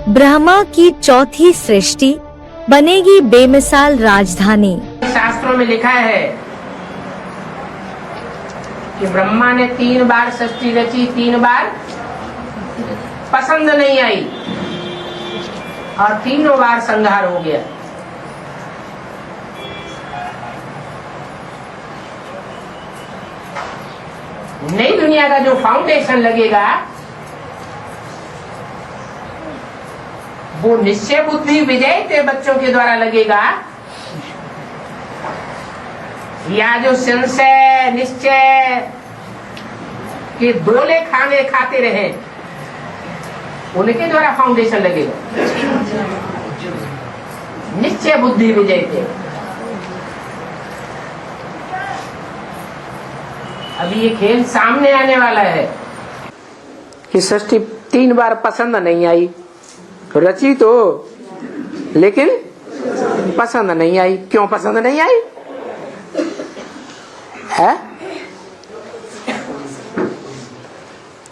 ब्रह्मा की चौथी सृष्टि बनेगी बेमिसाल राजधानी। शास्त्रों में लिखा है कि ब्रह्मा ने 3 बार सृष्टि रची, 3 बार पसंद नहीं आई और 3 बार संहार हो गया। नई दुनिया का जो फाउंडेशन लगेगा वो निश्चय बुद्धि विजय के बच्चों के द्वारा लगेगा, या जो संशय निश्चय के दोले खाने खाते रहे उनके द्वारा फाउंडेशन लगेगा। निश्चय बुद्धि विजय के। अभी ये खेल सामने आने वाला है कि सृष्टि 3 बार पसंद नहीं आई, रची तो लेकिन पसंद नहीं आई। क्यों पसंद नहीं आई है?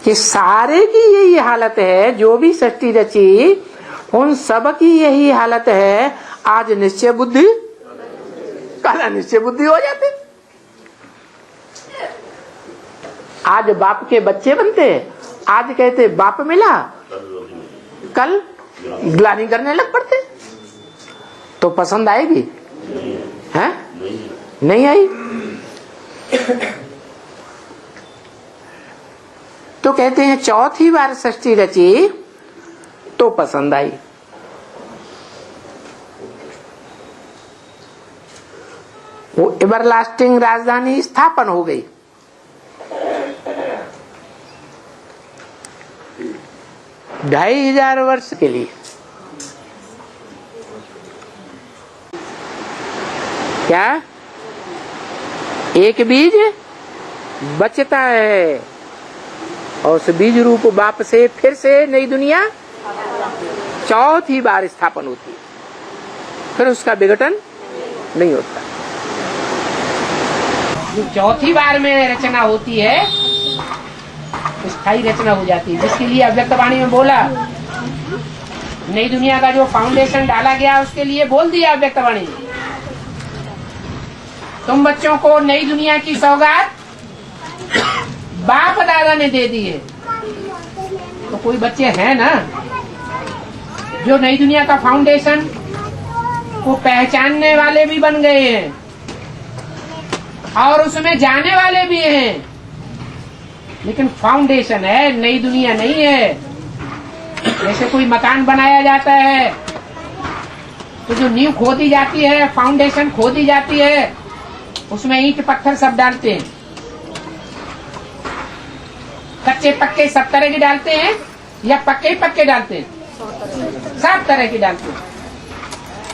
कि सारे की यही हालत है, जो भी सृष्टि रची उन सब की यही हालत है। आज निश्चय बुद्धि, कल अनिश्चय बुद्धि हो जाते। आज बाप के बच्चे बनते, आज कहते बाप मिला, कल ग्लानि करने लग पड़ते। तो पसंद आएगी है? नहीं आई। तो कहते हैं चौथी बार सृष्टि रची तो पसंद आई। वो एवरलास्टिंग राजधानी स्थापन हो गई। ढाई 2000 वर्ष के लिए। क्या एक बीज बचता है और उस बीज रूप बाप से फिर से नई दुनिया चौथी बार स्थापन होती है, फिर उसका विघटन नहीं होता। जो चौथी बार में रचना होती है स्थायी रचना हो जाती है, जिसके लिए अव्यक्तवाणी में बोला। नई दुनिया का जो फाउंडेशन डाला गया उसके लिए बोल दिया अव्यक्तवाणी, तुम बच्चों को नई दुनिया की सौगात बाप दादा ने दे दी है। तो कोई बच्चे हैं ना जो नई दुनिया का फाउंडेशन को पहचानने वाले भी बन गए हैं और उसमें जाने वाले भी हैं, लेकिन फाउंडेशन है, नई दुनिया नहीं है। जैसे कोई मकान बनाया जाता है तो जो नींव खोदी जाती है, फाउंडेशन खोदी जाती है, उसमें ईंट पत्थर सब डालते हैं, कच्चे पक्के सब तरह के डालते हैं या पक्के पक्के डालते हैं, सब तरह के डालते हैं।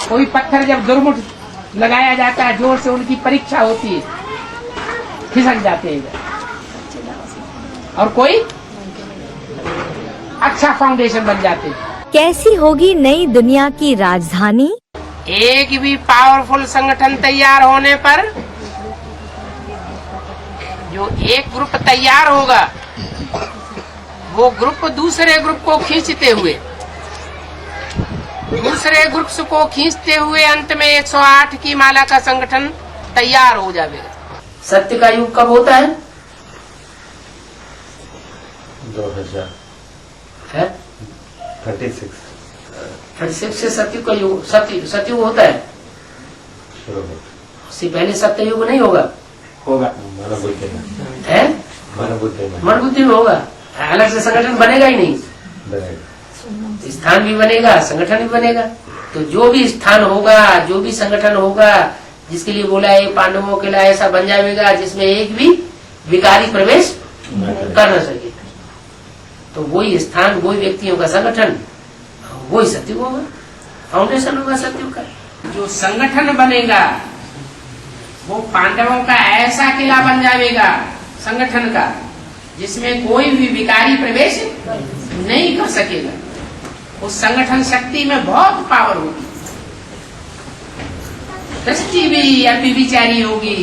कोई पत्थर जब दुर्मुठ लगाया जाता है, जोर से उनकी परीक्षा होती है, खिसक जाते हैं, और कोई अच्छा फाउंडेशन बन जाते हैं। कैसी होगी नई दुनिया की राजधानी? एक भी पावरफुल संगठन तैयार होने पर जो एक ग्रुप तैयार होगा वो ग्रुप दूसरे ग्रुप को खींचते हुए, दूसरे ग्रुप को खींचते हुए अंत में 108 की माला का संगठन तैयार हो जाएगा। सत्य का युग कब होता है? 2000 है 36 से सतयुग का युग, सतयुग होता है। उससे पहले सत्ययुग नहीं होगा? होगा है मन बुद्धि में होगा। अलग से संगठन बनेगा ही नहीं, स्थान भी बनेगा, संगठन भी बनेगा। तो जो भी स्थान होगा, जो भी संगठन होगा, जिसके लिए बोला है पांडवों के लिए ऐसा बन जाएगा जिसमें एक भी विकारी प्रवेश कर न सके, तो वही स्थान, वही व्यक्तियों का संगठन, वही सत्युग होगा, फाउंडेशन होगा सत्युग का। जो संगठन बनेगा वो पांडवों का ऐसा किला बन जाएगा संगठन का, जिसमें कोई भी विकारी प्रवेश नहीं कर सकेगा। उस संगठन शक्ति में बहुत पावर होगी, दृष्टि भी अभिविचारी होगी,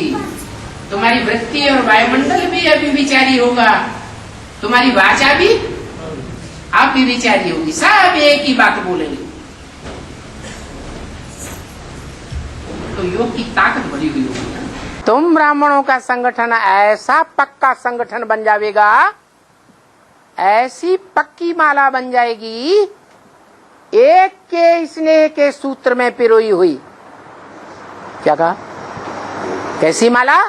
तुम्हारी वृत्ति और वायुमंडल भी अभिविचारी होगा, तुम्हारी वाचा भी आप भी विचारी होगी, सब एक ही बात बोलेंगे। तो योग की ताकत बड़ी हुई होगी ना। तुम ब्राह्मणों का संगठन ऐसा पक्का संगठन बन जाएगा, ऐसी पक्की माला बन जाएगी, एक के स्नेह के सूत्र में पिरोई हुई। क्या कहा? कैसी माला?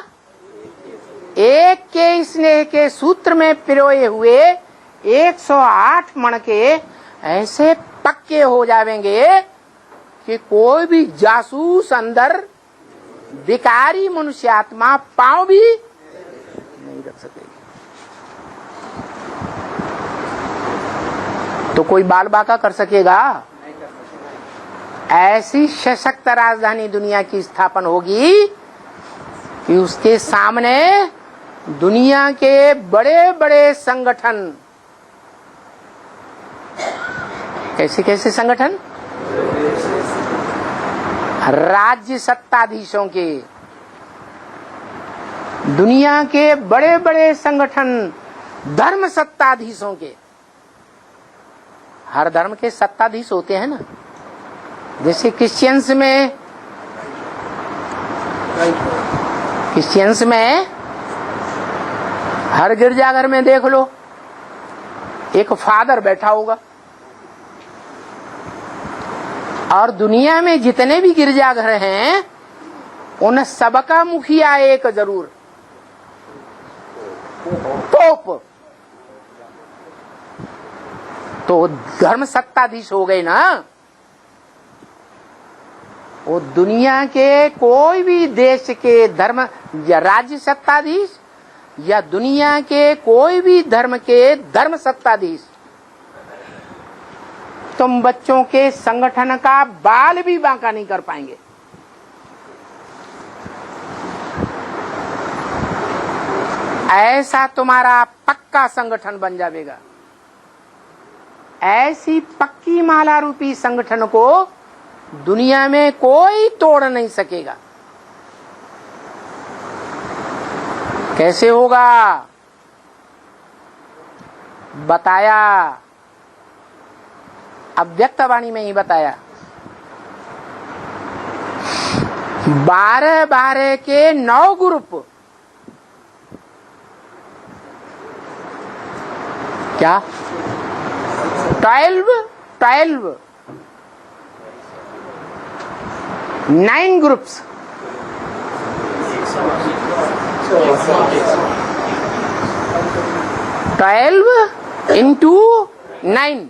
एक के स्नेह के सूत्र में पिरोए हुए 108 मण के ऐसे पक्के हो जाएंगे कि कोई भी जासूस अंदर विकारी मनुष्य आत्मा पांव भी नहीं रख सकेगी। तो कोई बाल बाका कर सकेगा? ऐसी सशक्त राजधानी दुनिया की स्थापना होगी कि उसके सामने दुनिया के बड़े बड़े संगठन, कैसे कैसे संगठन, राज्य सत्ताधीशों के, दुनिया के बड़े बड़े संगठन, धर्म सत्ताधीशों के, हर धर्म के सत्ताधीश होते हैं ना। जैसे क्रिश्चियंस में हर गिरजाघर में देख लो एक फादर बैठा होगा, और दुनिया में जितने भी गिरजाघर हैं उन सबका मुखिया एक जरूर पोप। तो धर्म सत्ताधीश हो गए ना। वो दुनिया के कोई भी देश के धर्म या राज्य सत्ताधीश या दुनिया के कोई भी धर्म के धर्म सत्ताधीश तुम बच्चों के संगठन का बाल भी बांका नहीं कर पाएंगे। ऐसा तुम्हारा पक्का संगठन बन जाएगा। ऐसी पक्की माला रूपी संगठन को दुनिया में कोई तोड़ नहीं सकेगा। कैसे होगा? बताया, अव्यक्तवाणी में ही बताया। 12 के 9 ग्रुप, क्या 12 9 ग्रुप्स, 12 into 9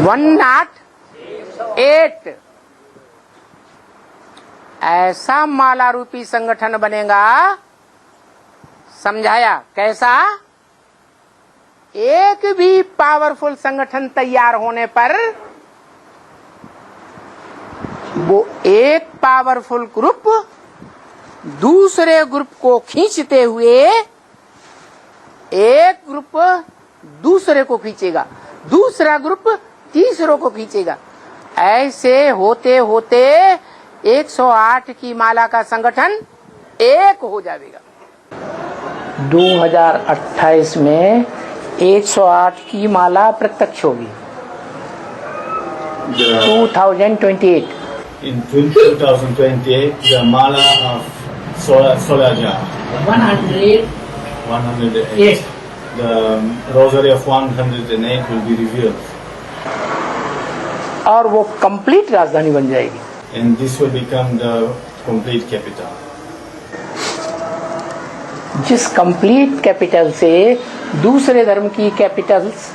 108। ऐसा माला रूपी संगठन बनेगा। समझाया कैसा? एक भी पावरफुल संगठन तैयार होने पर वो एक पावरफुल ग्रुप दूसरे ग्रुप को खींचते हुए एक ग्रुप दूसरे को खींचेगा, दूसरा ग्रुप तीसरों को खींचेगा। ऐसे होते होते 108 की माला का संगठन एक हो जाएगा। 2028 में 108 की माला प्रत्यक्ष होगी। 2028 In 2028, the mala of Solaja 108. The rosary of 108 will be revealed. और वो कंप्लीट राजधानी बन जाएगी। And this will become the complete capital. जिस कंप्लीट कैपिटल से दूसरे धर्म की कैपिटल्स,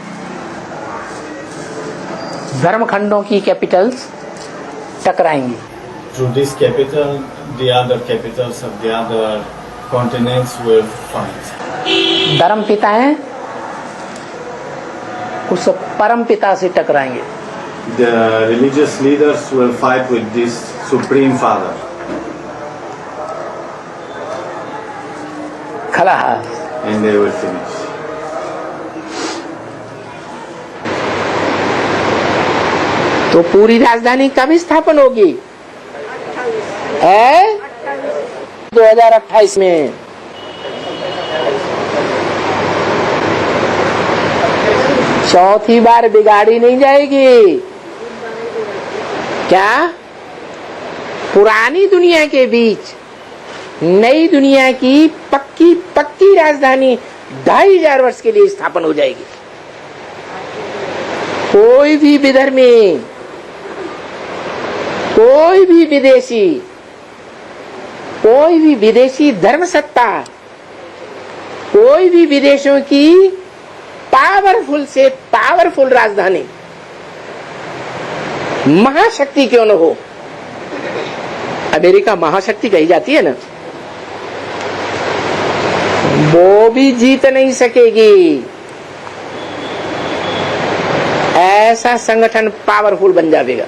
धर्म खंडों की Capitals टकराएंगी। Through this capital, the other capitals of the other continents will fight. धर्म पिता हैं, उस परम पिता से टकराएंगे। The religious leaders will fight with this supreme father. खलास। And they will finish. तो पूरी राजधानी कब स्थापन होगी? 2028 में। चौथी बार बिगाड़ी नहीं जाएगी। क्या? पुरानी दुनिया के बीच नई दुनिया की पक्की पक्की राजधानी 2500 वर्ष के लिए स्थापन हो जाएगी। कोई भी विधर्मी, कोई भी विदेशी धर्म सत्ता, कोई भी विदेशों की पावरफुल से पावरफुल राजधानी, महाशक्ति क्यों न हो, अमेरिका महाशक्ति कही जाती है ना, वो भी जीत नहीं सकेगी। ऐसा संगठन पावरफुल बन जाएगा।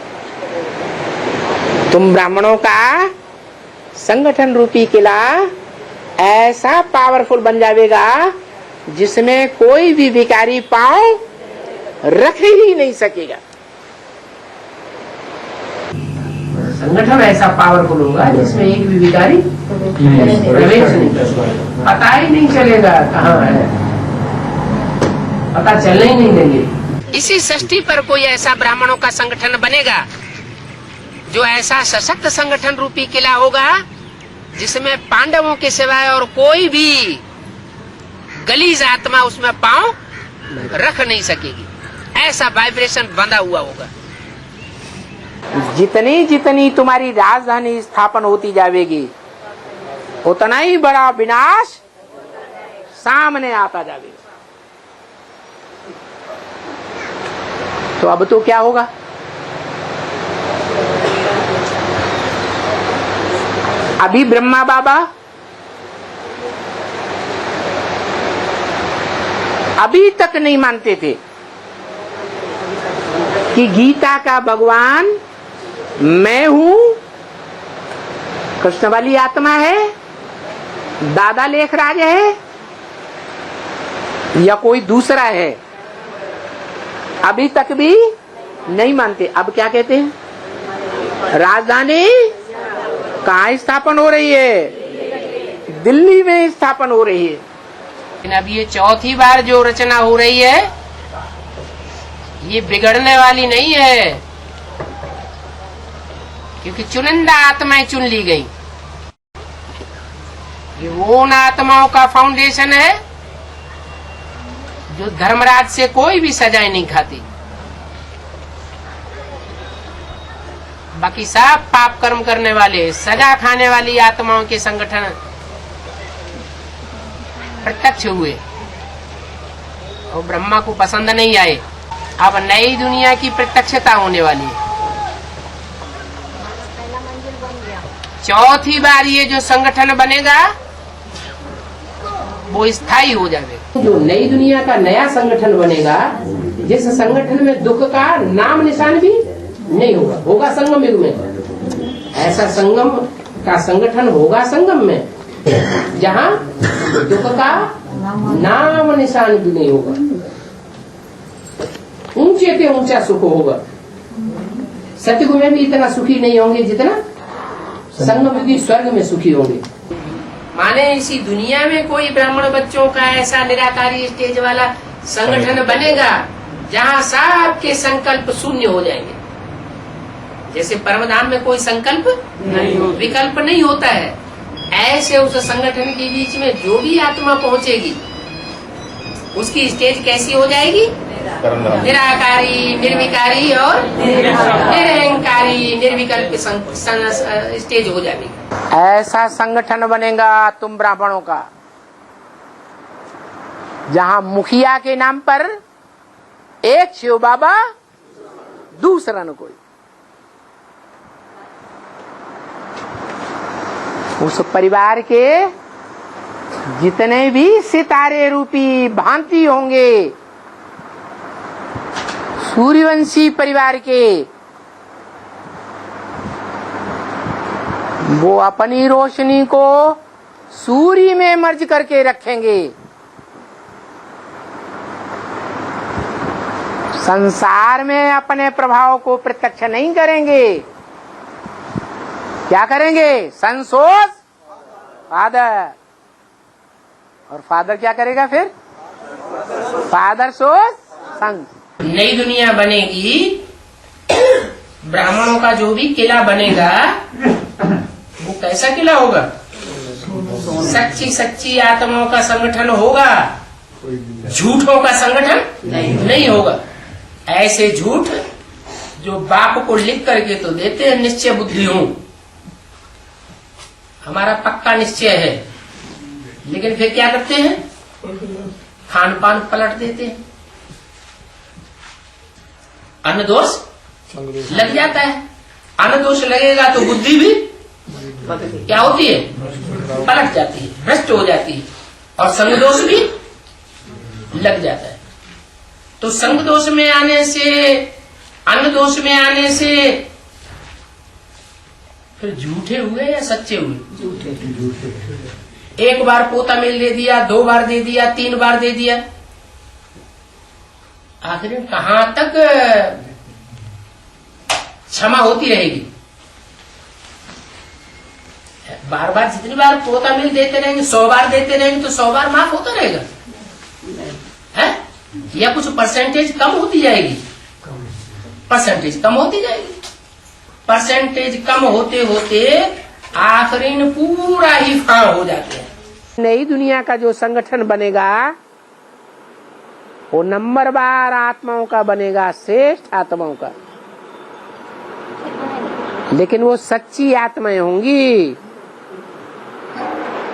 तुम ब्राह्मणों का संगठन रूपी किला ऐसा पावरफुल बन जाएगा जिसमें कोई भी भिखारी पांव रख ही नहीं सकेगा। संगठन ऐसा पावरफुल होगा जिसमें एक भी भिखारी प्रवेश नहीं कर पाएगा, पता ही नहीं चलेगा कहाँ है, पता चलने ही नहीं देंगे। इसी षष्ठी पर कोई ऐसा ब्राह्मणों का संगठन बनेगा जो ऐसा सशक्त संगठन रूपी किला होगा जिसमें पांडवों के सिवाय और कोई भी गलीज आत्मा उसमें पांव रख नहीं सकेगी। ऐसा वाइब्रेशन बंधा हुआ होगा। जितनी जितनी तुम्हारी राजधानी स्थापन होती जाएगी उतना ही बड़ा विनाश सामने आता जाएगा। तो अब तो क्या होगा? अभी ब्रह्मा बाबा अभी तक नहीं मानते थे कि गीता का भगवान मैं हूं, कृष्ण वाली आत्मा है, दादा लेखराज है या कोई दूसरा है। अभी तक भी नहीं मानते। अब क्या कहते हैं? राजधानी कहाँ स्थापन हो रही है? दिल्ली में स्थापन हो रही है। लेकिन अब ये चौथी बार जो रचना हो रही है ये बिगड़ने वाली नहीं है, क्योंकि चुनिंदा आत्माएं चुन ली गई। ये वो उन आत्माओं का फाउंडेशन है जो धर्मराज से कोई भी सजाएं नहीं खाती। बाकी सब पाप कर्म करने वाले, सजा खाने वाली आत्माओं के संगठन प्रत्यक्ष हुए और ब्रह्मा को पसंद नहीं आए। अब नई दुनिया की प्रत्यक्षता होने वाली है। चौथी बार ये जो संगठन बनेगा वो स्थायी हो जाएगा। जो नई दुनिया का नया संगठन बनेगा जिस संगठन में दुख का नाम निशान भी नहीं होगा, होगा संगम युग में। ऐसा संगम का संगठन होगा संगम में जहाँ दुख का नाम निशान भी नहीं होगा। ऊंचे से ऊंचा सुख होगा। सतयुग में भी इतना सुखी नहीं होंगे जितना संगम युगी स्वर्ग में सुखी होंगे। माने इसी दुनिया में कोई ब्राह्मण बच्चों का ऐसा निराकारी स्टेज वाला संगठन बनेगा जहाँ सबके संकल्प शून्य हो जाएंगे। जैसे परमधाम में कोई संकल्प विकल्प नहीं होता है, ऐसे उस संगठन के बीच में जो भी आत्मा पहुंचेगी उसकी स्टेज कैसी हो जाएगी? निराकारी, निर्विकारी और निरहंकारी, निर्विकल्प स्टेज हो जाएगी। ऐसा संगठन बनेगा तुम ब्राह्मणों का जहां मुखिया के नाम पर एक शिव बाबा, दूसरा न कोई। उस परिवार के जितने भी सितारे रूपी भांति होंगे, सूर्यवंशी परिवार के, वो अपनी रोशनी को सूर्य में मर्ज करके रखेंगे। संसार में अपने प्रभाव को प्रत्यक्ष नहीं करेंगे। क्या करेंगे? सन सोर्स फादर, और फादर क्या करेगा फिर? फादर सोर्स सन। नई दुनिया बनेगी, ब्राह्मणों का जो भी किला बनेगा वो कैसा किला होगा? सच्ची सच्ची आत्माओं का संगठन होगा, झूठों का संगठन नहीं होगा। ऐसे झूठ जो बाप को लिख करके तो देते हैं, निश्चय बुद्धि हूं, हमारा पक्का निश्चय है, लेकिन फिर क्या करते हैं? खान पान पलट देते हैं, अन्न दोष लग जाता है। अन्न दोष लगेगा तो बुद्धि भी क्या होती है? पलट जाती है, भ्रष्ट हो जाती है, और संग दोष भी लग जाता है। तो संग दोष में आने से, अन्न दोष में आने से फिर झूठे हुए या सच्चे हुए? झूठे। एक बार पोता मिल दे दिया, 2 बार दे दिया, 3 बार दे दिया, आखिर कहां तक क्षमा होती रहेगी? बार बार जितनी बार पोता मिल देते रहेंगे, 100 बार देते रहेंगे तो 100 बार माफ होता रहेगा है? या कुछ परसेंटेज कम होती जाएगी? परसेंटेज कम होती जाएगी। परसेंटेज कम होते होते आखिरी पूरा ही फाड़ हो जाते हैं। नई दुनिया का जो संगठन बनेगा वो नंबरवार आत्माओं का बनेगा, श्रेष्ठ आत्माओं का, लेकिन वो सच्ची आत्माएं होंगी।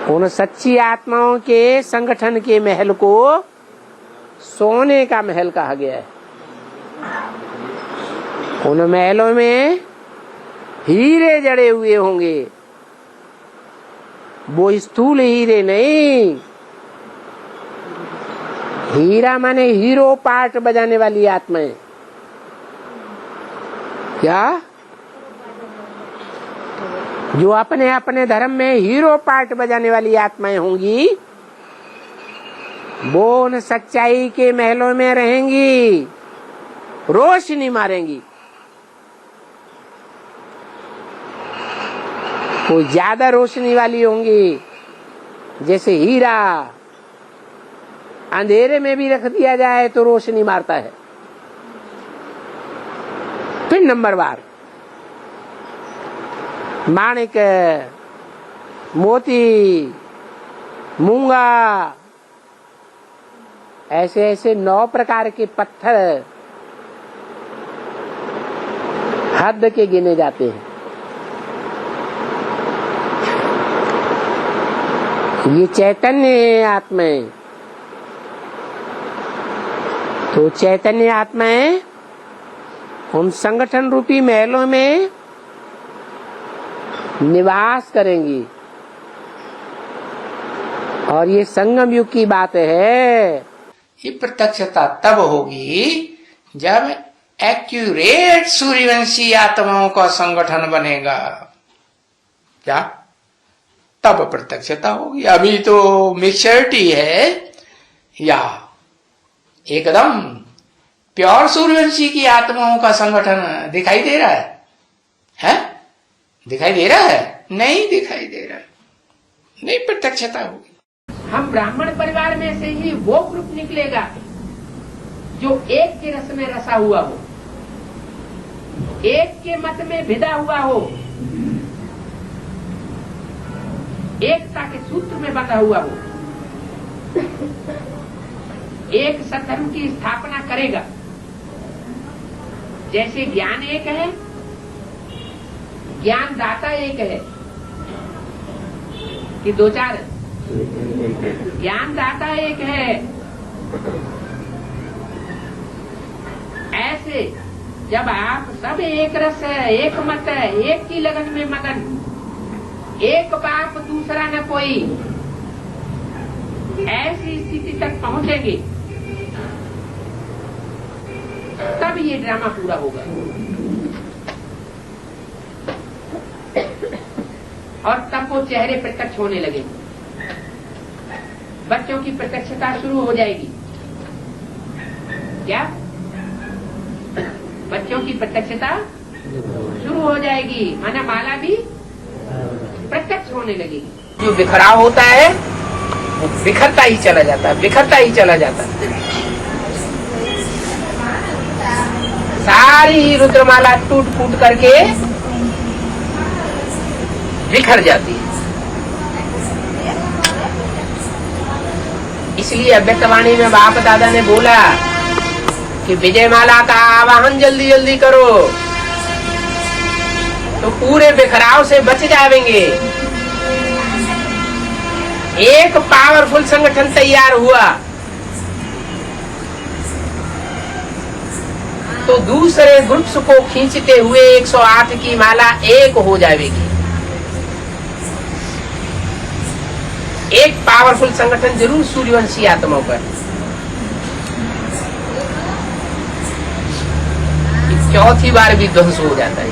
उन सच्ची आत्माओं के संगठन के महल को सोने का महल कहा गया है। उन महलों में हीरे जड़े हुए होंगे, वो स्थूल हीरे नहीं। हीरा माने हीरो पार्ट बजाने वाली आत्माएं। क्या? जो अपने अपने धर्म में हीरो पार्ट बजाने वाली आत्माएं होंगी, वो उन सच्चाई के महलों में रहेंगी, रोशनी मारेंगी। वो ज्यादा रोशनी वाली होंगी, जैसे हीरा अंधेरे में भी रख दिया जाए तो रोशनी मारता है। फिर नंबरवार माणिक, मोती, मूंगा, ऐसे ऐसे 9 प्रकार के पत्थर हद के गिने जाते हैं। ये चैतन्य आत्माएं, तो चैतन्य आत्माएं उन संगठन रूपी महलों में निवास करेंगी। और ये संगम युग की बात है। ये प्रत्यक्षता तब होगी जब एक्यूरेट सूर्यवंशी आत्माओं का संगठन बनेगा। क्या? तब प्रत्यक्षता होगी। अभी तो मिक्सचरिटी है, या एकदम प्योर सूर्यवंशी की आत्माओं का संगठन दिखाई दे रहा है? दिखाई दे रहा है? नहीं दिखाई दे रहा है, नहीं प्रत्यक्षता होगी। हम ब्राह्मण परिवार में से ही वो ग्रुप निकलेगा जो एक के रस में रसा हुआ हो, एक के मत में भिदा हुआ हो, एकता के सूत्र में बंधा हुआ हो, एक सत्धर्म की स्थापना करेगा। जैसे ज्ञान एक है, ज्ञान दाता एक है कि 2-4 ज्ञान दाता एक है। ऐसे जब आप सब एक रस है, एक मत है, एक की लगन में मगन, एक बाप दूसरा न कोई, ऐसी स्थिति तक पहुंचेंगे, तब ये ड्रामा पूरा होगा। और तब वो चेहरे प्रत्यक्ष होने लगेंगे, बच्चों की प्रत्यक्षता शुरू हो जाएगी। क्या? बच्चों की प्रत्यक्षता शुरू हो जाएगी, माना माला भी प्रत्यक्ष होने लगेगी। जो बिखराव होता है वो बिखरता ही चला जाता है, बिखरता ही चला जाता है। सारी रुद्रमाला टूट फूट करके बिखर जाती है। इसलिए अव्यक्तवाणी में बाप दादा ने बोला कि विजय माला का आवाहन जल्दी जल्दी करो तो पूरे बिखराव से बच जाएंगे। एक पावरफुल संगठन तैयार हुआ तो दूसरे ग्रुप्स को खींचते हुए 108 की माला एक हो जाएगी। एक पावरफुल संगठन जरूर सूर्यवंशी आत्माओं पर। चौथी बार भी ध्वंस हो जाता है,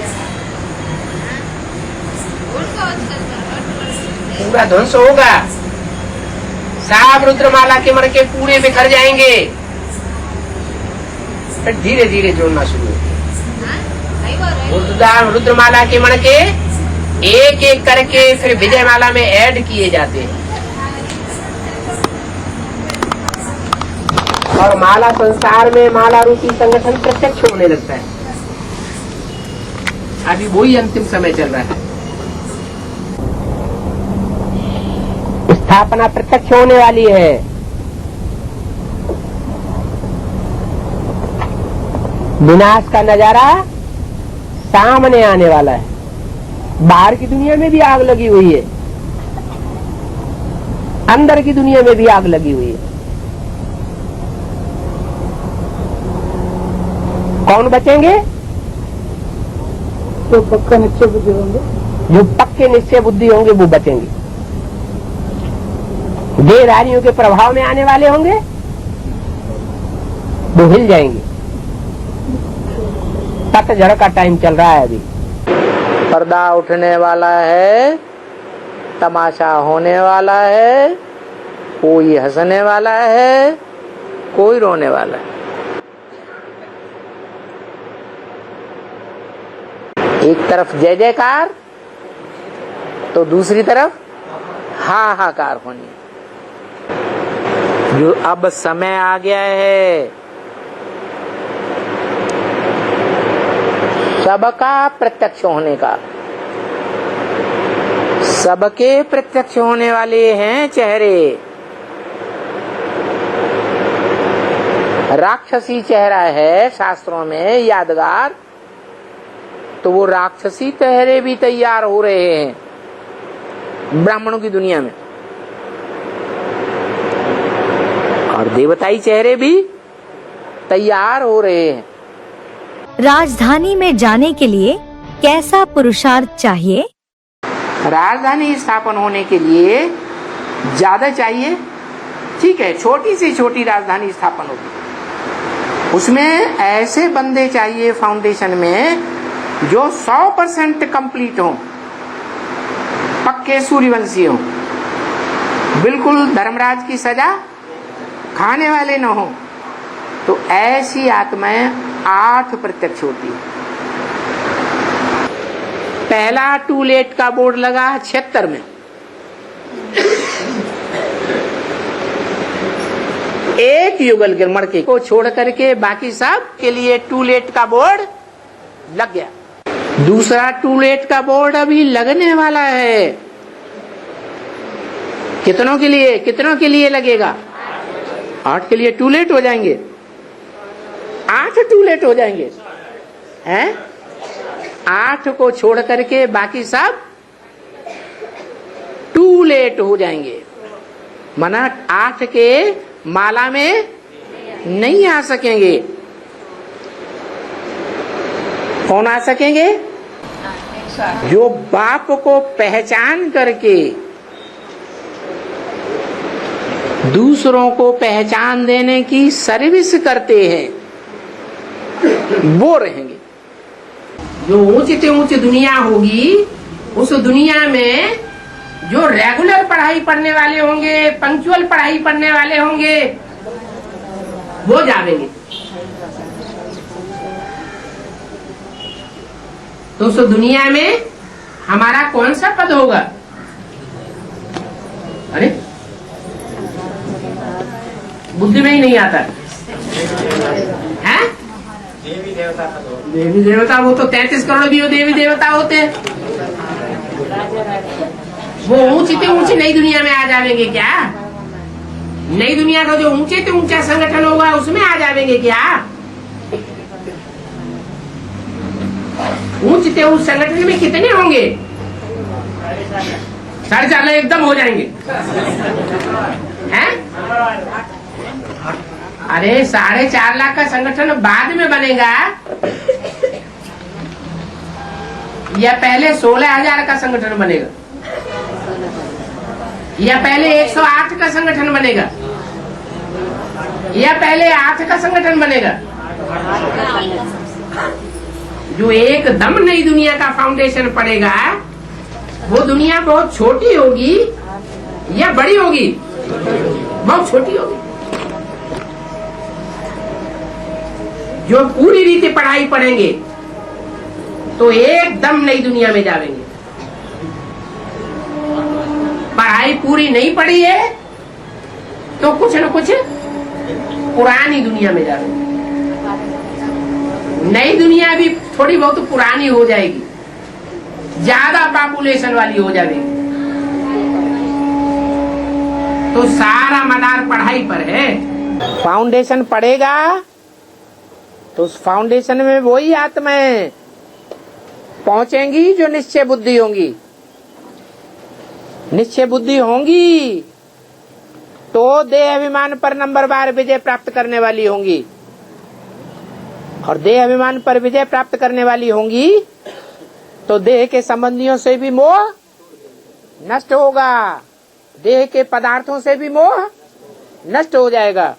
पूरा ध्वंस होगा। साब रुद्रमाला के मर के पूरे बिखर जाएंगे, फिर धीरे धीरे जोड़ना शुरू होगा। रुद्रमाला के मण के एक एक करके फिर विजय माला में ऐड किए जाते हैं और माला संसार में माला रूपी संगठन प्रत्यक्ष होने लगता है। अभी वही अंतिम समय चल रहा है। स्थापना प्रत्यक्ष होने वाली है। विनाश का नजारा सामने आने वाला है। बाहर की दुनिया में भी आग लगी हुई है, अंदर की दुनिया में भी आग लगी हुई है। कौन बचेंगे? तो पक्का निश्चय बुद्धि होंगे, जो पक्के निश्चय बुद्धि होंगे वो बचेंगे। देहधारियों के प्रभाव में आने वाले होंगे वो हिल जाएंगे। पतझड़ का टाइम चल रहा है अभी। पर्दा उठने वाला है, तमाशा होने वाला है, कोई हंसने वाला है, कोई रोने वाला है। एक तरफ जय जयकार तो दूसरी तरफ हाहाकार होनी। जो अब समय आ गया है सबका प्रत्यक्ष होने का। सबके प्रत्यक्ष होने वाले हैं चेहरे। राक्षसी चेहरा है शास्त्रों में यादगार, तो वो राक्षसी चेहरे भी तैयार हो रहे हैं ब्राह्मणों की दुनिया में, और देवताई चेहरे भी तैयार हो रहे हैं। राजधानी में जाने के लिए कैसा पुरुषार्थ चाहिए? राजधानी स्थापन होने के लिए ज्यादा चाहिए, ठीक है, छोटी से छोटी राजधानी स्थापन होगी। उसमें ऐसे बंदे चाहिए फाउंडेशन में जो 100% कंप्लीट हो, पक्के सूर्यवंशी हो, बिल्कुल धर्मराज की सजा खाने वाले न हो, तो ऐसी आत्माएं 8 प्रत्यक्ष होती है। पहला टू लेट का बोर्ड लगा 76 में, एक युगल के मड़के को छोड़ करके बाकी सब के लिए टू लेट का बोर्ड लग गया। दूसरा टू लेट का बोर्ड अभी लगने वाला है। कितनों के लिए लगेगा? 8 के लिए टू लेट हो जाएंगे, 8 टू लेट हो जाएंगे हैं? 8 को छोड़ करके बाकी सब टू लेट हो जाएंगे। माना 8 के माला में नहीं आ सकेंगे। कौन आ सकेंगे? जो बाप को पहचान करके दूसरों को पहचान देने की सर्विस करते हैं, वो रहेंगे। जो ऊंची से ऊंची दुनिया होगी, उस दुनिया में जो रेगुलर पढ़ाई पढ़ने वाले होंगे, पंक्चुअल पढ़ाई पढ़ने वाले होंगे, वो जावेंगे। तो उस दुनिया में हमारा कौन सा पद होगा? अरे बुद्धि में ही नहीं आता है? देवी देवता वो तो 33 करोड़ भी देवी देवता होते हैं। वो ऊंची से ऊंची नई दुनिया में आ जाएंगे क्या? नई दुनिया का जो ऊंचे से ऊंचा संगठन होगा उसमें आ जाएंगे क्या? ऊंचते उस संगठन में कितने होंगे? 4.5 लाख एकदम हो जाएंगे हैं? अरे 4.5 लाख का संगठन बाद में बनेगा या पहले 16,000 का संगठन बनेगा या पहले 108 का संगठन बनेगा या पहले 8 का संगठन बनेगा? जो एकदम नई दुनिया का फाउंडेशन पड़ेगा वो दुनिया बहुत छोटी होगी या बड़ी होगी? बहुत छोटी होगी। जो पूरी रीति पढ़ाई पढ़ेंगे तो एकदम नई दुनिया में जाएंगे। पढ़ाई पूरी नहीं पढ़ी है तो कुछ न कुछ पुरानी दुनिया में जाएंगे। नई दुनिया भी थोड़ी बहुत पुरानी हो जाएगी, ज्यादा पॉपुलेशन वाली हो जाएगी। तो सारा मदार पढ़ाई पर है। फाउंडेशन पड़ेगा तो उस फाउंडेशन में वही आत्माएं पहुंचेंगी जो निश्चय बुद्धि होंगी। निश्चय बुद्धि होंगी तो देह अभिमान पर नंबर बार विजय प्राप्त करने वाली होंगी, और देह अभिमान पर विजय प्राप्त करने वाली होंगी तो देह के संबंधियों से भी मोह नष्ट होगा, देह के पदार्थों से भी मोह नष्ट हो जाएगा।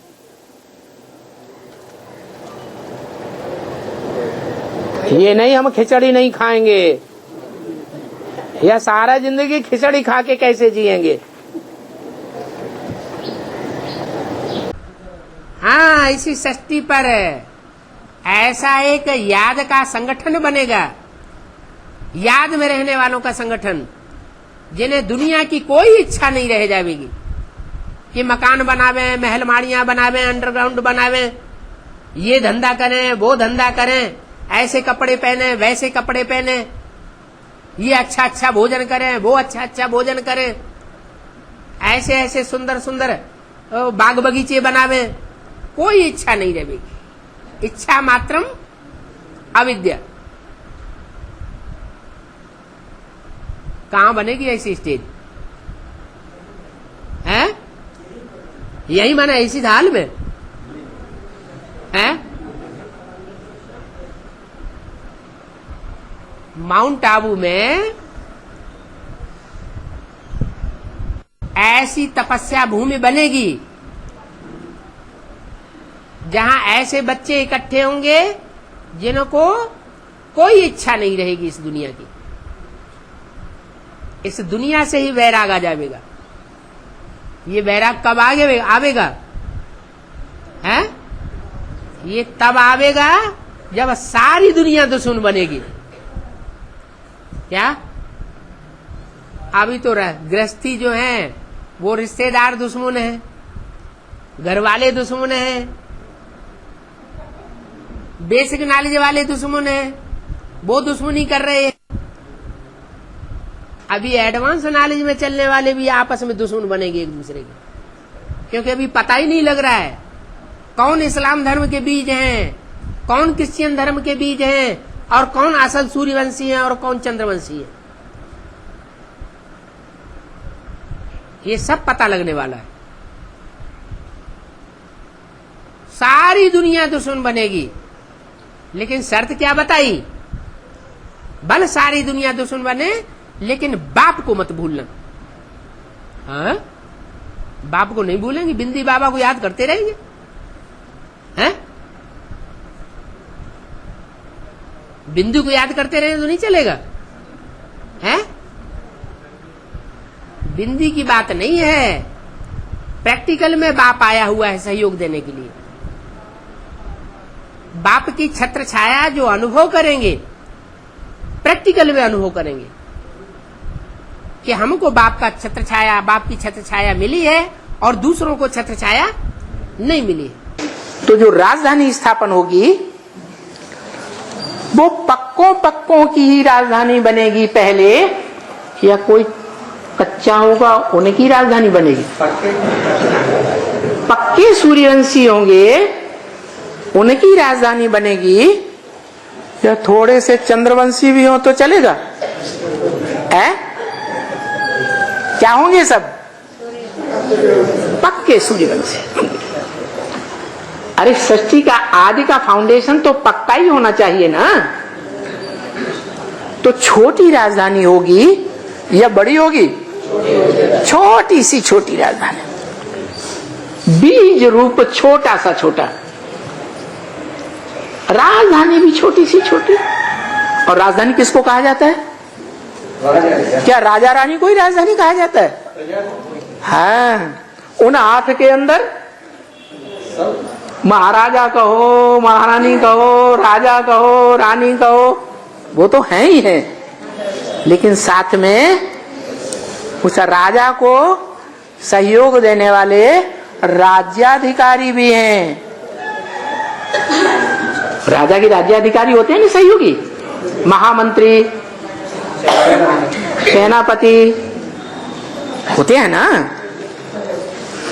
ये नहीं हम खिचड़ी नहीं खाएंगे, या सारा जिंदगी खिचड़ी खा के कैसे जिएंगे? हाँ, इसी षष्ठी पर ऐसा एक याद का संगठन बनेगा, याद में रहने वालों का संगठन, जिन्हें दुनिया की कोई इच्छा नहीं रह जाएगी कि मकान बनावे, महल माड़ियां बनावे, अंडरग्राउंड बनावे, ये धंधा करें, वो धंधा करें, ऐसे कपड़े पहने, वैसे कपड़े पहने, ये अच्छा अच्छा भोजन करें, वो अच्छा अच्छा भोजन करें, ऐसे ऐसे सुंदर सुंदर बाग बगीचे बनावे। कोई इच्छा नहीं रहेगी, इच्छा मात्रम अविद्या। कहां बनेगी ऐसी स्टेज? है यही माना इसी हाल में है। माउंट आबू में ऐसी तपस्या भूमि बनेगी जहां ऐसे बच्चे इकट्ठे होंगे जिनको कोई इच्छा नहीं रहेगी इस दुनिया की। इस दुनिया से ही वैराग आ जाएगा। ये वैराग कब आगे आवेगा? हैं? ये तब आवेगा जब सारी दुनिया दुश्मन बनेगी। क्या? अभी तो गृहस्थी जो है वो रिश्तेदार दुश्मन है, घर वाले दुश्मन है, बेसिक नॉलेज वाले दुश्मन है, वो दुश्मनी कर रहे हैं। अभी एडवांस नॉलेज में चलने वाले भी आपस में दुश्मन बनेंगे एक दूसरे के, क्योंकि अभी पता ही नहीं लग रहा है कौन इस्लाम धर्म के बीज हैं, कौन क्रिश्चियन धर्म के बीज हैं, और कौन असल सूर्यवंशी है और कौन चंद्रवंशी है। ये सब पता लगने वाला है। सारी दुनिया दुश्मन बनेगी, लेकिन शर्त क्या बताई? भले सारी दुनिया दुश्मन बने, लेकिन बाप को मत भूलना। हाँ? बाप को नहीं भूलेंगे, बिंदी बाबा को याद करते रहेंगे। हैं? बिंदु को याद करते रहेंगे तो नहीं चलेगा। हैं? बिंदी की बात नहीं है, प्रैक्टिकल में बाप आया हुआ है सहयोग देने के लिए। बाप की छत्र छाया जो अनुभव करेंगे, प्रैक्टिकल में अनुभव करेंगे कि हमको बाप का छत्र छाया, बाप की छत्र छाया मिली है और दूसरों को छत्र छाया नहीं मिली है। तो जो राजधानी स्थापन होगी वो पक्कों पक्कों की ही राजधानी बनेगी पहले, या कोई कच्चा होगा उनकी राजधानी बनेगी? पक्के सूर्यवंशी होंगे उनकी राजधानी बनेगी, या थोड़े से चंद्रवंशी भी हो तो चलेगा? क्या होंगे? सब पक्के सूर्यवंशी। अरे सृष्टि का आदि का फाउंडेशन तो पक्का ही होना चाहिए ना। तो छोटी राजधानी होगी या बड़ी होगी? छोटी सी छोटी राजधानी, बीज रूप छोटा सा छोटा, राजधानी भी छोटी सी छोटी। और राजधानी किसको कहा जाता है? क्या राजा रानी को ही राजधानी कहा जाता है? हाँ, उन 8 के अंदर महाराजा कहो, महारानी कहो, राजा कहो, रानी कहो, वो तो है ही है, लेकिन साथ में उस राजा को सहयोग देने वाले राज्याधिकारी भी हैं। राजा के राज्याधिकारी होते हैं ना सहयोगी, महामंत्री, सेनापति होते हैं ना।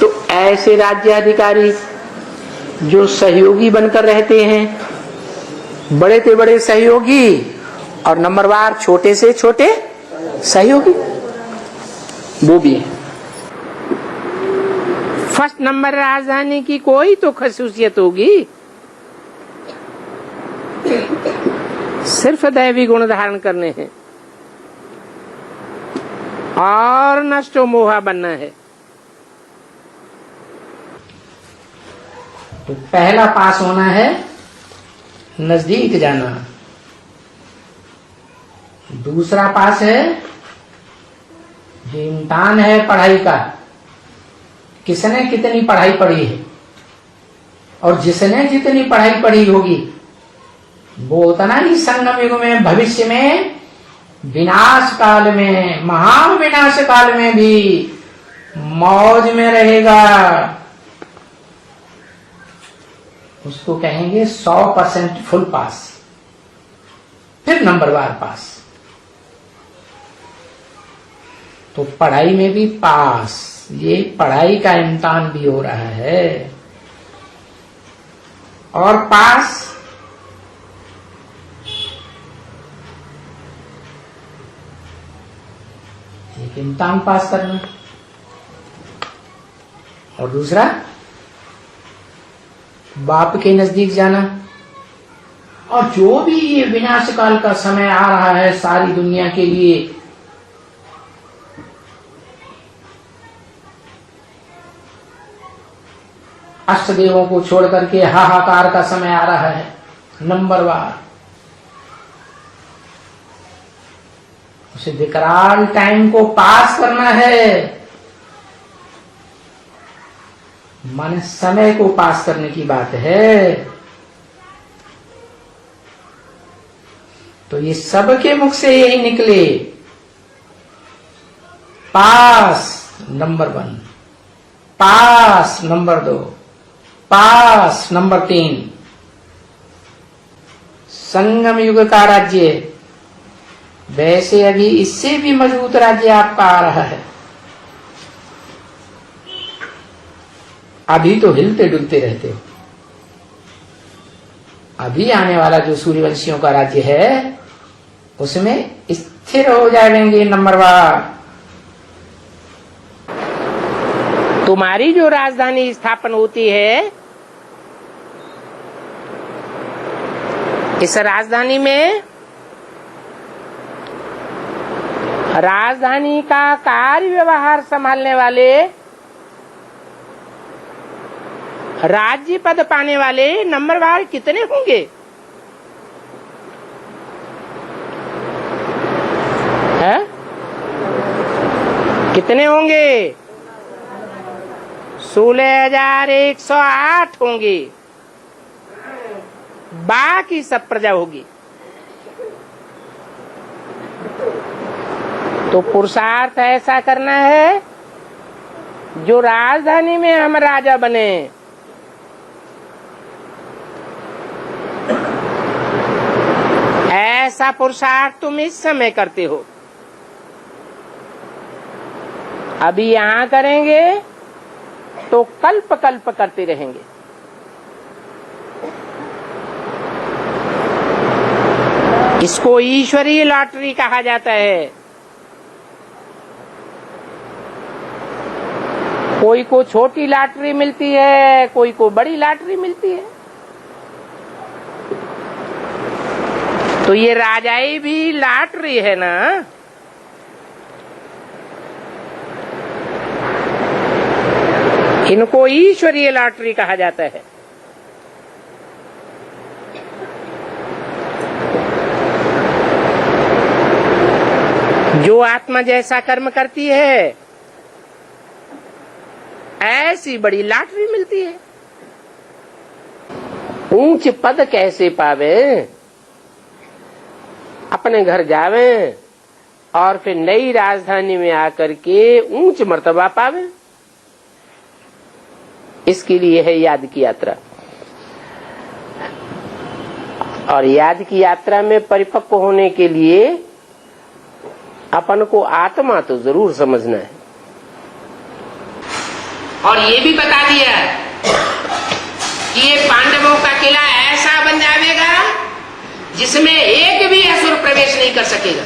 तो ऐसे राज्याधिकारी जो सहयोगी बनकर रहते हैं, बड़े से बड़े सहयोगी और नंबरवार छोटे से छोटे सहयोगी, वो भी है। फर्स्ट नंबर राजधानी की कोई तो खसूसियत होगी, सिर्फ दैवी गुण धारण करने हैं और नष्टो मोहा बनना है। तो पहला पास होना है, नजदीक जाना। दूसरा पास है, जो इम्तिहान है पढ़ाई का, किसने कितनी पढ़ाई पढ़ी है, और जिसने जितनी पढ़ाई पढ़ी होगी वो उतना ही संगम युग में, भविष्य में, विनाश काल में, महान विनाश काल में भी मौज में रहेगा। उसको कहेंगे 100% फुल पास, फिर नंबरवार पास। तो पढ़ाई में भी पास, ये पढ़ाई का इम्तिहान भी हो रहा है। और पास एक इम्तिहान पास करना, और दूसरा बाप के नजदीक जाना। और जो भी ये विनाश काल का समय आ रहा है सारी दुनिया के लिए, अष्टदेवों को छोड़ करके हाहाकार का समय आ रहा है, नंबरवार। उसे विकराल टाइम को पास करना है, माने समय को पास करने की बात है। तो ये सबके मुख से यही निकले, पास नंबर 1, पास नंबर 2, पास नंबर 3। संगम युग का राज्य, वैसे अभी इससे भी मजबूत राज्य आपका आ रहा है। अभी तो हिलते डुलते रहते हो, अभी आने वाला जो सूर्यवंशियों का राज्य है उसमें स्थिर हो जाएंगे नंबरवार। तुम्हारी जो राजधानी स्थापन होती है, इस राजधानी में राजधानी का कार्य व्यवहार संभालने वाले, राज्य पद पाने वाले नंबरवार कितने होंगे? है? कितने होंगे? 16,108 होंगे। बाकी सब प्रजा होगी। तो पुरुषार्थ ऐसा करना है जो राजधानी में हम राजा बने। का पुरुषार्थ तुम इस समय करते हो, अभी यहां करेंगे तो कल्प कल्प करते रहेंगे। इसको ईश्वरीय लॉटरी कहा जाता है। कोई को छोटी लॉटरी मिलती है, कोई को बड़ी लॉटरी मिलती है। तो ये राजाई भी लॉटरी है ना। इनको ईश्वरीय लॉटरी कहा जाता है। जो आत्मा जैसा कर्म करती है ऐसी बड़ी लॉटरी मिलती है। ऊंच पद कैसे पावे, अपने घर जावे और फिर नई राजधानी में आकर के ऊंच मर्तबा पावे, इसके लिए है याद की यात्रा। और याद की यात्रा में परिपक्व होने के लिए अपन को आत्मा तो जरूर समझना है। और ये भी बता दिया कि ये पांडवों का किला ऐसा बन जाएगा जिसमें एक भी असुर प्रवेश नहीं कर सकेगा।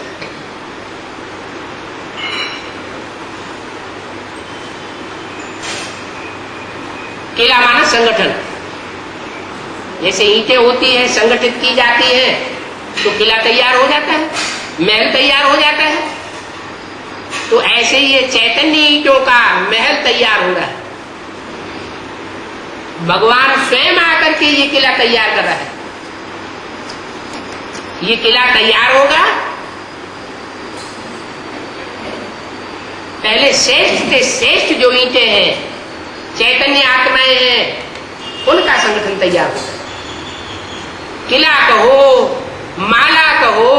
किला माना संगठन। जैसे ईंटें होती है संगठित की जाती है तो किला तैयार हो जाता है, महल तैयार हो जाता है। तो ऐसे ही ये चैतन्य ईंटों का महल तैयार हो रहा है। भगवान स्वयं आकर के ये किला तैयार कर रहा है। ये किला तैयार होगा, पहले श्रेष्ठ से श्रेष्ठ जो ईंटें हैं, चैतन्य आत्माएं हैं, उनका संगठन तैयार होगा। किला कहो, माला कहो,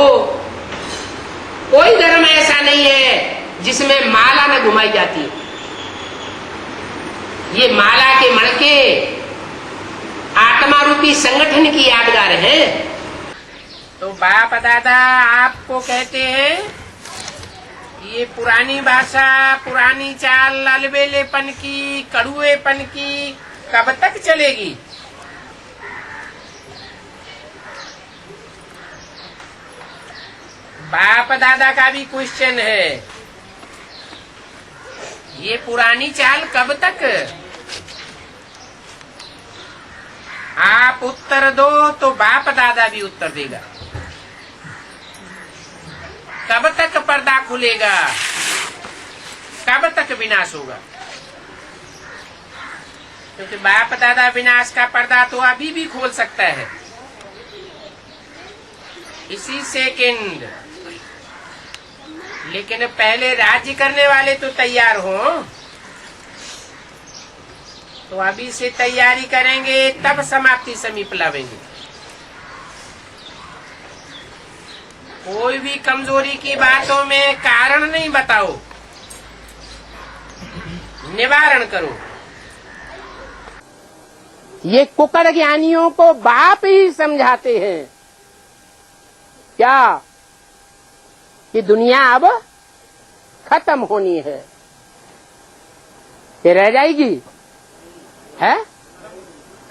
कोई धर्म ऐसा नहीं है जिसमें माला न घुमाई जाती है। ये माला के मणके आत्मा रूपी संगठन की यादगार है। तो बाप दादा आपको कहते हैं ये पुरानी भाषा, पुरानी चाल, अलबेलेपन की, कड़ुएपन की कब तक चलेगी? बाप दादा का भी क्वेश्चन है, ये पुरानी चाल कब तक? आप उत्तर दो तो बाप दादा भी उत्तर देगा। कब तक पर्दा खुलेगा, कब तक विनाश होगा? क्योंकि बाप दादा विनाश का पर्दा तो अभी भी खोल सकता है, इसी सेकंड। लेकिन पहले राज्य करने वाले तो तैयार हो, तो अभी से तैयारी करेंगे तब समाप्ति समीप लावेंगे। कोई भी कमजोरी की बातों में कारण नहीं बताओ, निवारण करो। ये कुकर ज्ञानियों को बाप ही समझाते हैं क्या कि दुनिया अब खत्म होनी है, ये रह जाएगी, है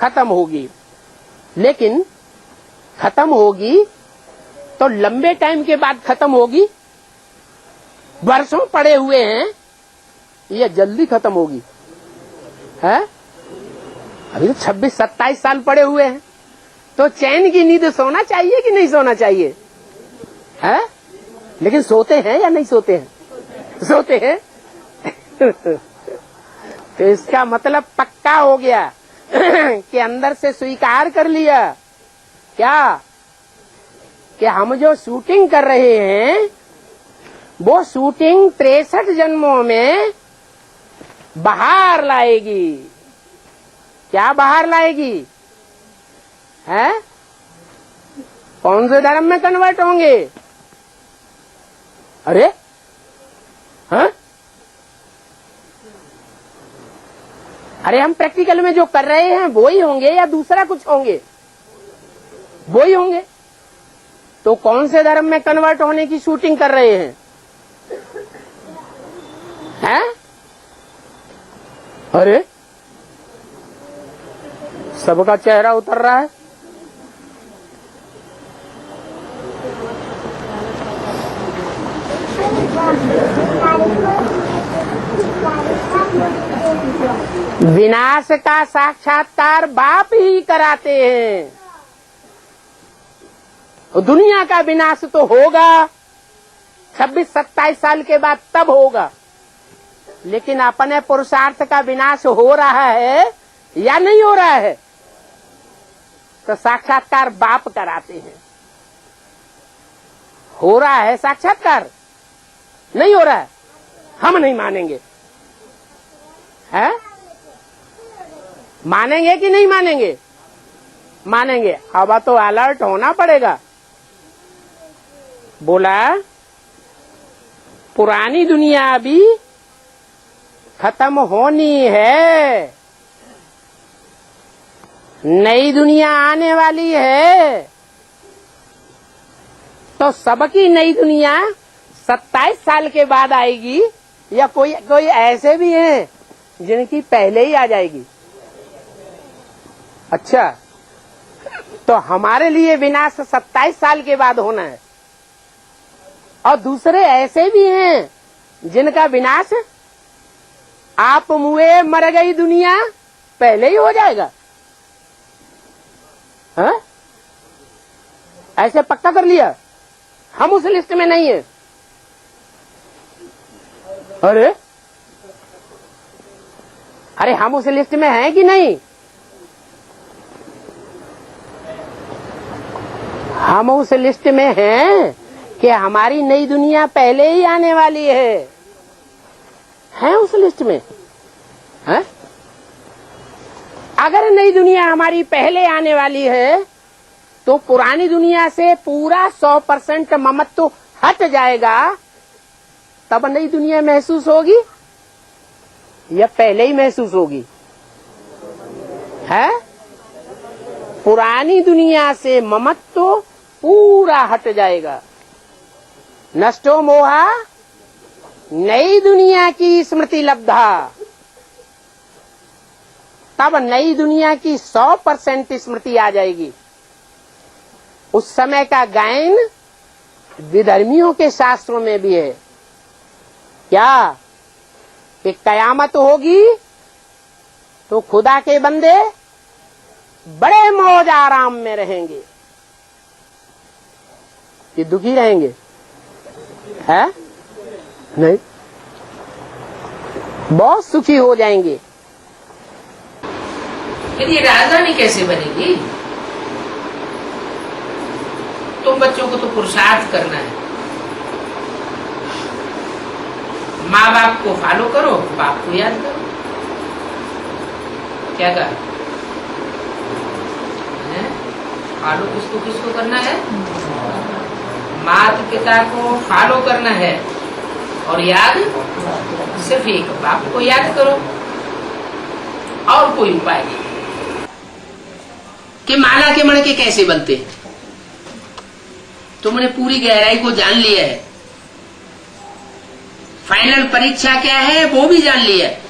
खत्म होगी। लेकिन खत्म होगी तो लंबे टाइम के बाद खत्म होगी, वर्षों पड़े हुए हैं, ये जल्दी खत्म होगी, है? अभी तो 26-27 साल पड़े हुए हैं, तो चैन की नींद सोना चाहिए कि नहीं सोना चाहिए, है? लेकिन सोते हैं या नहीं सोते हैं? सोते हैं। तो इसका मतलब पक्का हो गया कि अंदर से स्वीकार कर लिया क्या कि हम जो शूटिंग कर रहे हैं वो शूटिंग 63 जन्मों में बाहर लाएगी। क्या बाहर लाएगी, है? कौन से धर्म में कन्वर्ट होंगे? अरे हाँ, अरे हम प्रैक्टिकल में जो कर रहे हैं वो ही होंगे या दूसरा कुछ होंगे? वो ही होंगे। तो कौन से धर्म में कन्वर्ट होने की शूटिंग कर रहे हैं? हैं? अरे सबका चेहरा उतर रहा है। विनाश का साक्षात्कार बाप ही कराते हैं। दुनिया का विनाश तो होगा 26-27 साल के बाद, तब होगा। लेकिन अपने पुरुषार्थ का विनाश हो रहा है या नहीं हो रहा है? तो साक्षात्कार बाप कराते हैं। हो रहा है साक्षात्कार? नहीं हो रहा है? हम नहीं मानेंगे। है? मानेंगे कि नहीं मानेंगे? मानेंगे। अब तो अलर्ट होना पड़ेगा। बोला पुरानी दुनिया अभी खत्म होनी है, नई दुनिया आने वाली है। तो सबकी नई दुनिया 27 साल के बाद आएगी, या कोई ऐसे भी हैं जिनकी पहले ही आ जाएगी? अच्छा, तो हमारे लिए विनाश 27 साल के बाद होना है, और दूसरे ऐसे भी हैं जिनका विनाश आप मुए मर गई दुनिया पहले ही हो जाएगा। हाँ? ऐसे पक्का कर लिया? हम उस लिस्ट में नहीं है। अरे हम उस लिस्ट में हैं कि नहीं? हम उस लिस्ट में हैं कि हमारी नई दुनिया पहले ही आने वाली है उस लिस्ट में? है? अगर नई दुनिया हमारी पहले आने वाली है तो पुरानी दुनिया से पूरा 100% ममत्व हट जाएगा, तब नई दुनिया महसूस होगी या पहले ही महसूस होगी? है? पुरानी दुनिया से ममत्व पूरा हट जाएगा। नष्टो मोहा नई दुनिया की स्मृति लब्धा। तब नई दुनिया की 100% स्मृति आ जाएगी। उस समय का गायन विधर्मियों के शास्त्रों में भी है। क्या? कि कयामत होगी तो खुदा के बंदे बड़े मौज आराम में रहेंगे, ये दुखी रहेंगे? है? नहीं, बहुत सुखी हो जाएंगे। फिर ये राजधानी कैसे बनेगी? तुम बच्चों को तो पुरुषार्थ करना है। माँ बाप को फॉलो करो, बाप को याद करो। क्या कहा? फॉलो किसको करना है? माता पिता को फॉलो करना है, और याद सिर्फ एक बाप को याद करो, और कोई उपाय नहीं। कि माला के मणके कैसे बनते हैं? तुमने पूरी गहराई को जान लिया है। फाइनल परीक्षा क्या है वो भी जान लिया है।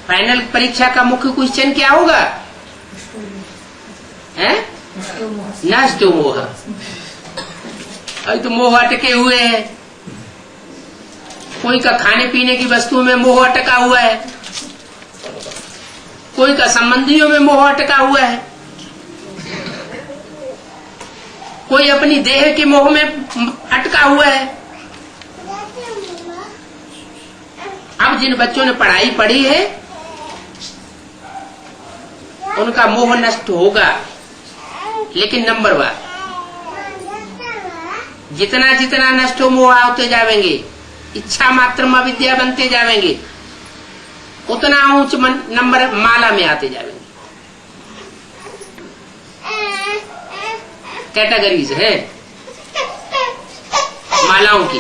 फाइनल परीक्षा का मुख्य क्वेश्चन क्या होगा? है? नष्टो मोह। अभी तो मोह अटके हुए हैं। कोई का खाने पीने की वस्तुओं में मोह अटका हुआ है, कोई का संबंधियों में मोह अटका हुआ है, कोई अपनी देह के मोह में अटका हुआ है। अब जिन बच्चों ने पढ़ाई पढ़ी है उनका मोह नष्ट होगा, लेकिन नंबर 1 जितना जितना नष्ट हो मोह होते जाएंगे, इच्छा मात्र अविद्या बनते जाएंगे, उतना ऊंच नंबर माला में आते जाएंगे। कैटेगरीज है मालाओं की।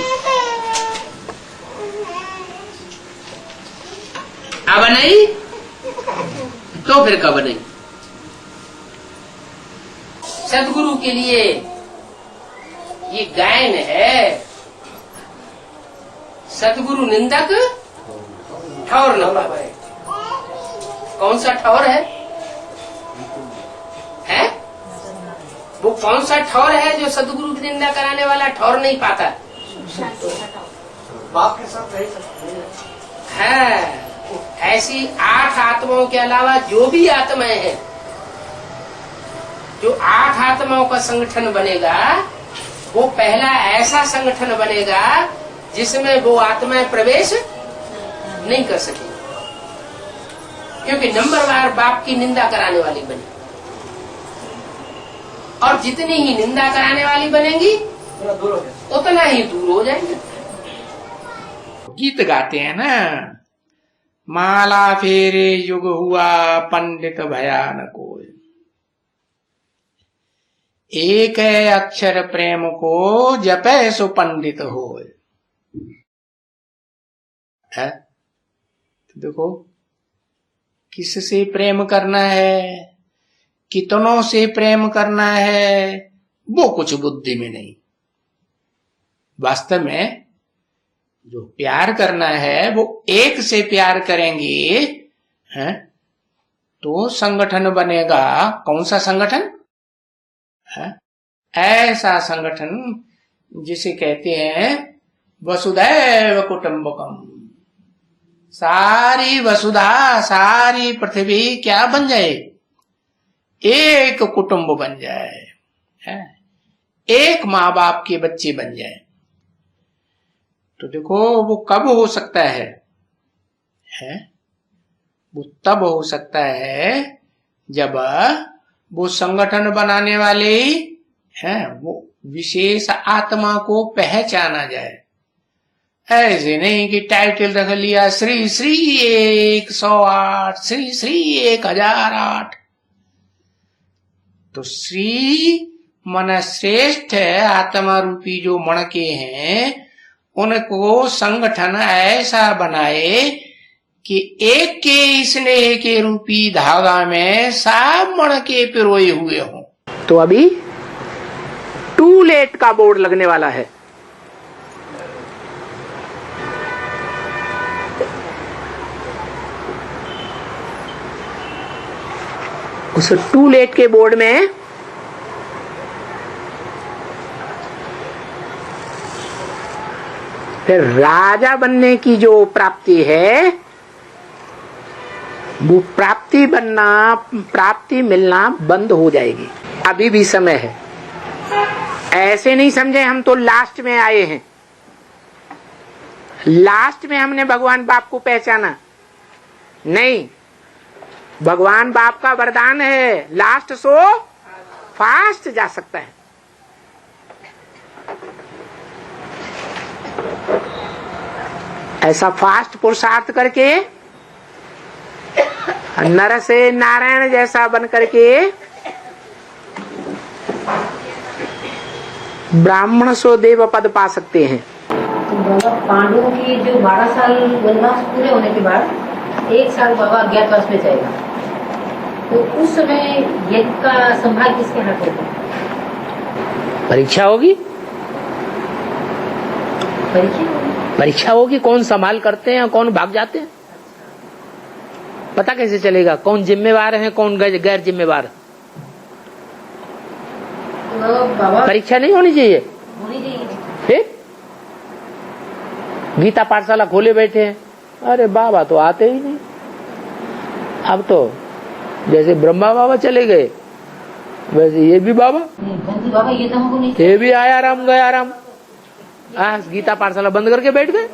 अब नहीं तो फिर कब नहीं। सदगुरु के लिए ये गायन है। सतगुरु निंदक ठौर न पावे। कौन सा ठौर है? वो कौन सा ठौर है जो सदगुरु की निंदा कराने वाला ठौर नहीं पाता? बाप के साथ रह सकते है। ऐसी 8 आत्माओं के अलावा जो भी आत्माएं हैं, जो 8 आत्माओं का संगठन बनेगा, वो पहला ऐसा संगठन बनेगा जिसमें वो आत्माएं प्रवेश नहीं कर सकेंगी, क्योंकि नंबरवार बाप की निंदा कराने वाली बनी। और जितनी ही निंदा कराने वाली बनेंगी उतना ही दूर हो जाएंगे। गीत गाते हैं ना, माला फेरे युग हुआ पंडित भया न कोई, एक है अक्षर प्रेम को जपै सो पंडित होय। तो देखो, किससे प्रेम करना है, कितनों से प्रेम करना है, वो कुछ बुद्धि में नहीं। वास्तव में जो प्यार करना है वो एक से प्यार करेंगे, हैं? तो संगठन बनेगा। कौन सा संगठन है? ऐसा संगठन जिसे कहते हैं वसुधैव कुटुंबकम। सारी वसुधा, सारी पृथ्वी क्या बन जाए? एक कुटुंब बन जाए, है? एक माँ बाप के बच्चे बन जाए। तो देखो, वो कब हो सकता है? वो तब हो सकता है जब वो संगठन बनाने वाले हैं वो विशेष आत्मा को पहचाना जाए। ऐसे नहीं कि टाइटल रख लिया श्री श्री 108, श्री श्री 1008। तो श्री मन श्रेष्ठ आत्मा रूपी जो मणके हैं, उनको संगठन ऐसा बनाए कि एक के स्नेह के रूपी धागा में सब मणके पिरोए हुए हों। तो अभी टू लेट का बोर्ड लगने वाला है। उस टू लेट के बोर्ड में फिर राजा बनने की जो प्राप्ति है, वो प्राप्ति मिलना बंद हो जाएगी। अभी भी समय है। ऐसे नहीं समझे हम तो लास्ट में आए हैं। लास्ट में हमने भगवान बाप को पहचाना नहीं। भगवान बाप का वरदान है, लास्ट सो फास्ट जा सकता है। ऐसा फास्ट पुरुषार्थ करके नर से नारायण जैसा बन करके ब्राह्मण सो देव पद पा सकते हैं। तो बाबा पांडवों की जो 12 साल वनवास पूरे होने के बाद 1 साल बाबा अज्ञातवास में जाएगा, तो उस समय यज्ञ का संभाल किसके हाथ होगा? परीक्षा होगी। परीक्षा होगी, कौन संभाल करते हैं, कौन भाग जाते हैं, पता कैसे चलेगा? कौन जिम्मेवार है, कौन गैर जिम्मेवार? परीक्षा नहीं होनी चाहिए। फिर गीता पाठशाला खोले बैठे हैं, अरे बाबा तो आते ही नहीं। अब तो जैसे ब्रह्मा बाबा चले गए, वैसे ये भी बाबा ये तो हमको नहीं, ये भी आया राम गया राम। गीता पाठशाला बंद करके बैठ गए।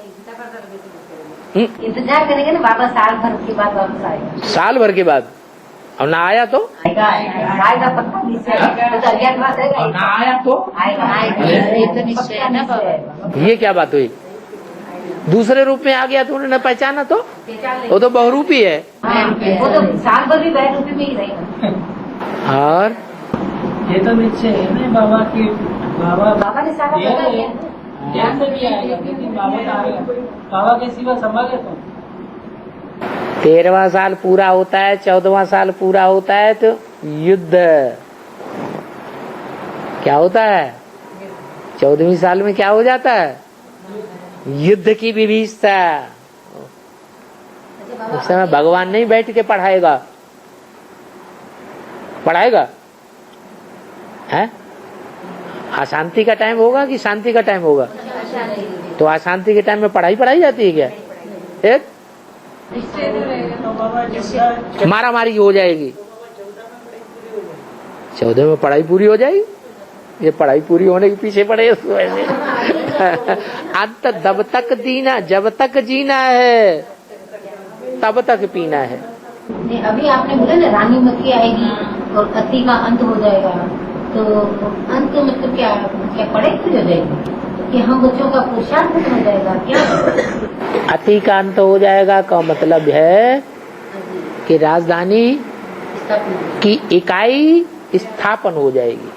इंतजार करेंगे ना बाबा, साल भर के बाद वापस आएगा। साल भर के बाद और ना आया तो आएगा पक्का ना आया तो ये क्या बात हुई? दूसरे रूप में आ गया तो उन्होंने पहचाना, तो वो तो बहुरूपी है। वो तो साल भर भी बहुरूपी में ही रहेगा। और ये तो नीचे है ना बाबा की, बाबा ने सारा बता दिया। ध्यान से भी आएगा, बाबा के सिवा संभाले तो 13वां साल पूरा होता है, 14वां साल पूरा होता है तो युद्ध क्या होता है? 14वीं साल में क्या हो जाता है? युद्ध की विभीषिका। उस समय भगवान नहीं बैठ के पढ़ाएगा है? अशांति का टाइम होगा कि शांति का टाइम होगा? तो अशांति के टाइम में पढ़ाई जाती है क्या? एक मारा मारी हो जाएगी, 14 में पढ़ाई पूरी हो जाएगी। ये पढ़ाई पूरी होने के पीछे पड़े अंत जब तक जीना है तब तक पीना है। नहीं, अभी आपने बोला ना रानीमती आएगी और अति का अंत हो जाएगा, तो अंत मतलब क्या पढ़ाई पूरी हो जाएगी कि हम बच्चों का पुरुषार्थ खत्म हो जाएगा क्या? अति का अंत हो जाएगा का मतलब है कि राजधानी की इकाई स्थापन हो जाएगी।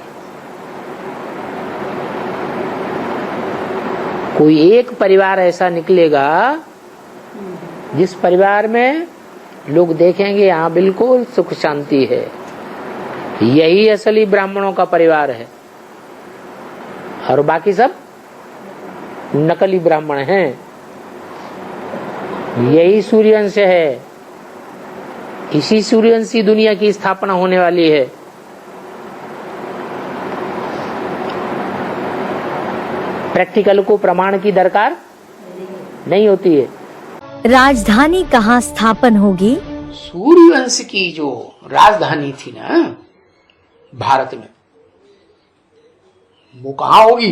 कोई एक परिवार ऐसा निकलेगा जिस परिवार में लोग देखेंगे यहाँ बिल्कुल सुख शांति है, यही असली ब्राह्मणों का परिवार है, और बाकी सब नकली ब्राह्मण हैं। यही सूर्यवंश है, इसी सूर्यवंशी दुनिया की स्थापना होने वाली है। प्रैक्टिकल को प्रमाण की दरकार नहीं होती है। राजधानी कहाँ स्थापन होगी? सूर्यवंश की जो राजधानी थी ना भारत में, वो कहाँ होगी?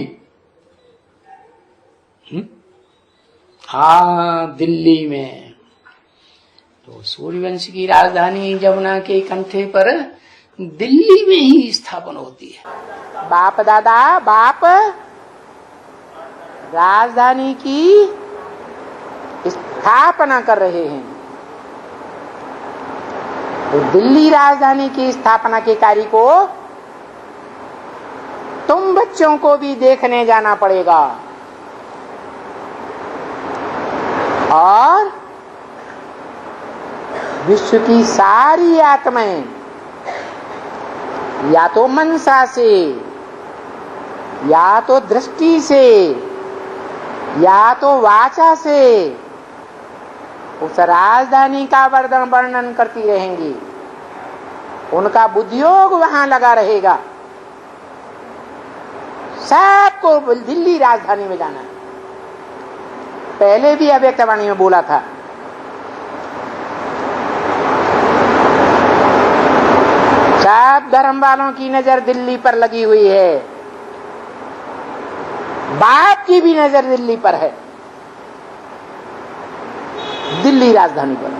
हाँ, दिल्ली में। तो सूर्यवंश की राजधानी जमुना के कंठे पर दिल्ली में ही स्थापन होती है। बाप दादा बाप राजधानी की स्थापना कर रहे हैं, तो दिल्ली राजधानी की स्थापना के कार्य को तुम बच्चों को भी देखने जाना पड़ेगा, और विश्व की सारी आत्माएं या तो मनसा से, या तो दृष्टि से, या तो वाचा से उस राजधानी का वर्णन करती रहेंगी। उनका बुद्धियोग वहां लगा रहेगा। सबको दिल्ली राजधानी में जाना है। पहले भी अव्यक्तवाणी में बोला था, सब धर्म वालों की नजर दिल्ली पर लगी हुई है, बाप की भी नजर दिल्ली पर है, दिल्ली राजधानी पर।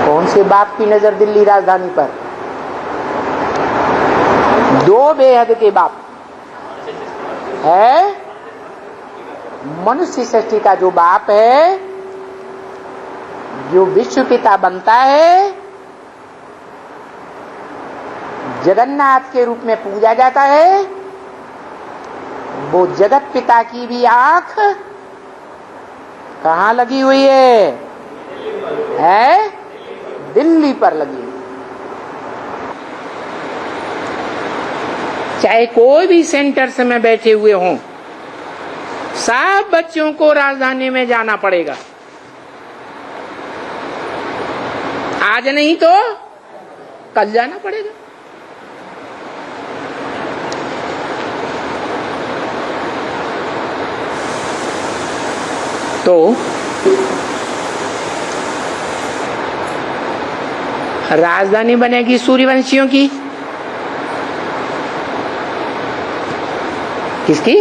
कौन से बाप की नजर दिल्ली राजधानी पर? दो बेहद के बाप है। मनुष्य सृष्टि का जो बाप है, जो विश्व पिता बनता है, जगन्नाथ के रूप में पूजा जाता है, वो जगत पिता की भी आंख कहाँ लगी हुई है? दिल्ली पर लगी हुई। चाहे कोई भी सेंटर्स में बैठे हुए हों, सब बच्चों को राजधानी में जाना पड़ेगा। आज नहीं तो कल जाना पड़ेगा। तो राजधानी बनेगी सूर्यवंशियों की। किसकी?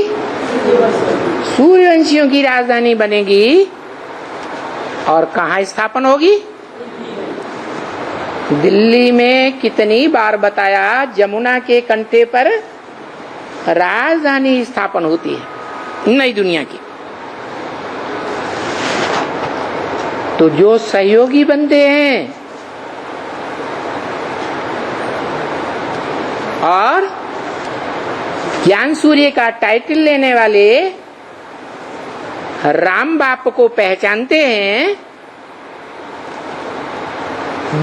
सूर्यवंशियों की राजधानी बनेगी। और कहाँ स्थापन होगी? दिल्ली में। कितनी बार बताया, जमुना के कंठे पर राजधानी स्थापन होती है नई दुनिया की। तो जो सहयोगी बनते हैं और ज्ञान सूर्य का टाइटल लेने वाले राम बाप को पहचानते हैं,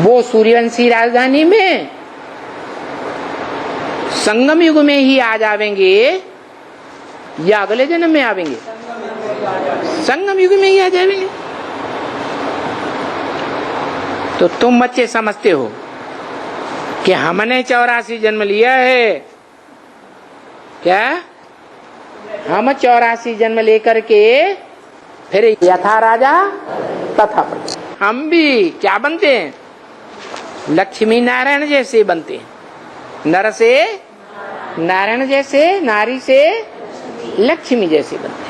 वो सूर्यवंशी राजधानी में संगम युग में ही आ जावेंगे या अगले जन्म में आवेंगे? संगम युग में ही आ जावेंगे। तो तुम बच्चे समझते हो कि हमने 84 जन्म लिया है। क्या? हम 84 जन्म लेकर के फिर यथा राजा तथा प्रजा। हम भी क्या बनते हैं? लक्ष्मी नारायण जैसे बनते हैं। नर से नारायण जैसे, नारी से लक्ष्मी जैसे बनते हैं।